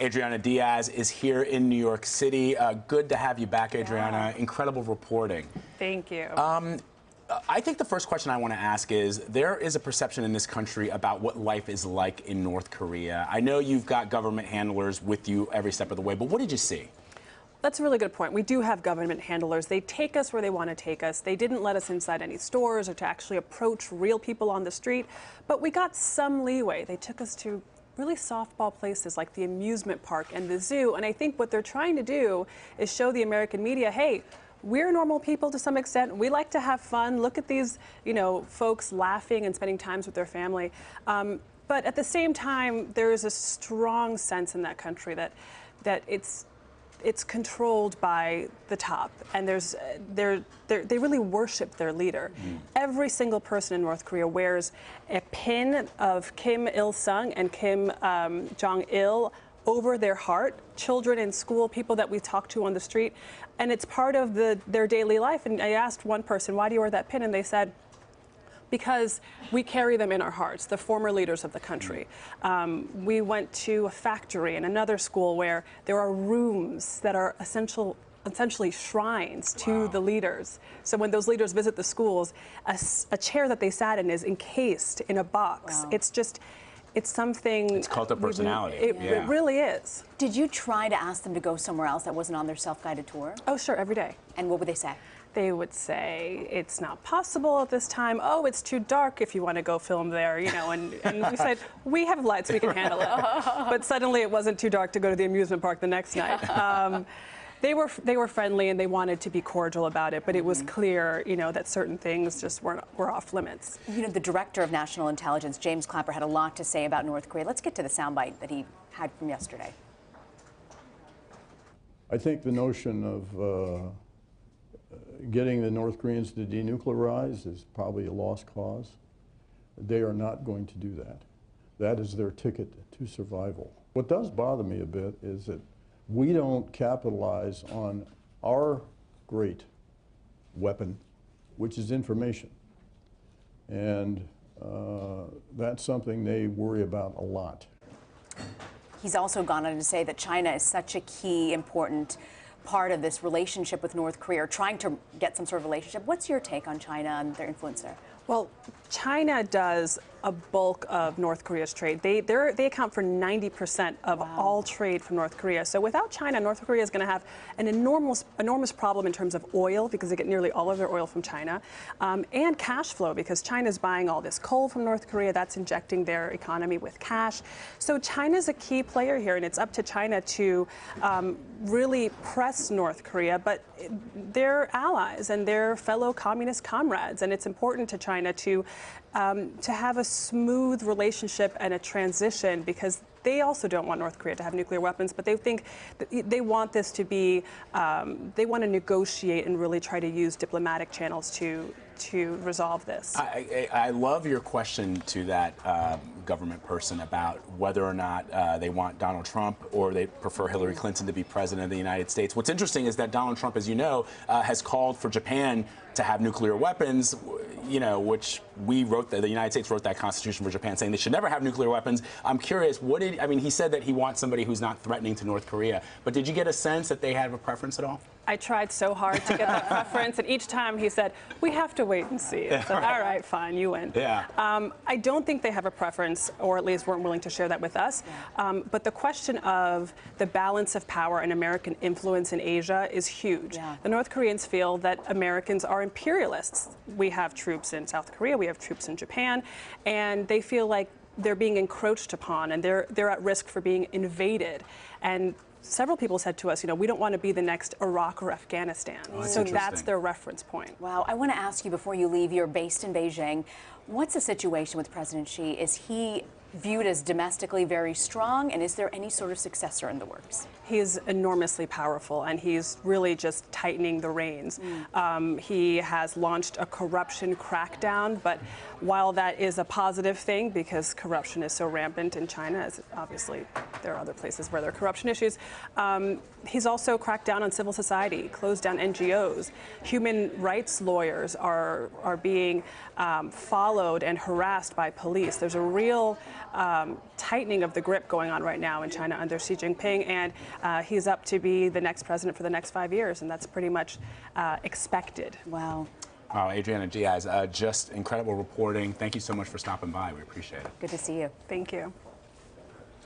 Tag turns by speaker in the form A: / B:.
A: Adriana Diaz is here in New York City. Good to have you back, Adriana. Yeah. Incredible reporting.
B: Thank you.
A: I think the first question I want to ask is, there is a perception in this country about what life is like in North Korea. I know you've got government handlers with you every step of the way, but what did you see?
B: That's a really good point. We do have government handlers. They take us where they want to take us. They didn't let us inside any stores or to actually approach real people on the street, but we got some leeway. They took us to really softball places like the amusement park and the zoo, and I think what they're trying to do is show the American media, hey, we're normal people to some extent. We like to have fun. Look at these, folks laughing and spending time with their family. But at the same time, there is a strong sense in that country that it's controlled by the top, and they really worship their leader. Every single person in North Korea wears a pin of Kim Il-sung and Kim Jong-il over their heart. Children in school, people that we talk to on the street, and it's part of their daily life. And I asked one person, why do you wear that pin? And they said, because we carry them in our hearts, the former leaders of the country. We went to a factory and another school where there are rooms that are essentially shrines to the leaders. So when those leaders visit the schools, a chair that they sat in is encased in a box. It's something.
A: It's cult of personality.
B: It really is.
C: Did you try to ask them to go somewhere else that wasn't on their self-guided tour?
B: Oh, sure, every day.
C: And what would they say?
B: They would say, it's not possible at this time. Oh, it's too dark if you want to go film there, and we said, we have lights, we can handle it. But suddenly it wasn't too dark to go to the amusement park the next night. They were friendly and they wanted to be cordial about it, but it was clear, that certain things just were off limits.
C: The director of national intelligence, James Clapper, had a lot to say about North Korea. Let's get to the soundbite that he had from yesterday.
D: I think the notion of getting the North Koreans to denuclearize is probably a lost cause. They are not going to do that. That is their ticket to survival. What does bother me a bit is that we don't capitalize on our great weapon, which is information. And that's something they worry about a lot.
C: He's also gone on to say that China is such a key, important part of this relationship with North Korea, or trying to get some sort of relationship. What's your take on China and their influence there?
B: Well, China does a bulk of North Korea's trade. They account for 90% of all trade from North Korea. So without China, North Korea is going to have an enormous problem in terms of oil, because they get nearly all of their oil from China, and cash flow, because China's buying all this coal from North Korea. That's injecting their economy with cash. So China's a key player here, and it's up to China to really press North Korea, but they're allies and they're fellow communist comrades, and it's important to China to have a smooth relationship and a transition, because they also don't want North Korea to have nuclear weapons, but they think that they want this to be, they want to negotiate and really try to use diplomatic channels to resolve this.
A: I love your question to that government person about whether or not they want Donald Trump or they prefer Hillary Clinton to be president of the United States. What's interesting is that Donald Trump, as you know, has called for Japan to have nuclear weapons, which the United States wrote that constitution for Japan saying they should never have nuclear weapons. I'm curious, he said that he wants somebody who's not threatening to North Korea, but did you get a sense that they have a preference at all?
B: I tried so hard to get that preference, and each time he said, we have to wait and see. I said, all right, fine, you win.
A: Yeah.
B: I don't think they have a preference, or at least weren't willing to share that with us. But the question of the balance of power and American influence in Asia is huge. The North Koreans feel that Americans are imperialists. We have troops in South Korea, we have troops in Japan, and they feel like they're being encroached upon, and they're at risk for being invaded. And several people said to us, we don't want to be the next Iraq or Afghanistan. So that's their reference point.
C: Wow. I want to ask you, before you leave, you're based in Beijing. What's the situation with President Xi? Is he viewed as domestically very strong, and is there any sort of successor in the works?
B: He's enormously powerful, and he's really just tightening the reins. He has launched a corruption crackdown, but while that is a positive thing, because corruption is so rampant in China, as obviously there are other places where there are corruption issues, he's also cracked down on civil society, closed down NGOs. Human rights lawyers are being followed and harassed by police. There's a real tightening of the grip going on right now in China under Xi Jinping, and he's up to be the next president for the next 5 years, and that's pretty much expected.
C: Wow.
A: Wow, Adriana Diaz, just incredible reporting. Thank you so much for stopping by. We appreciate it.
C: Good to see you.
B: Thank you.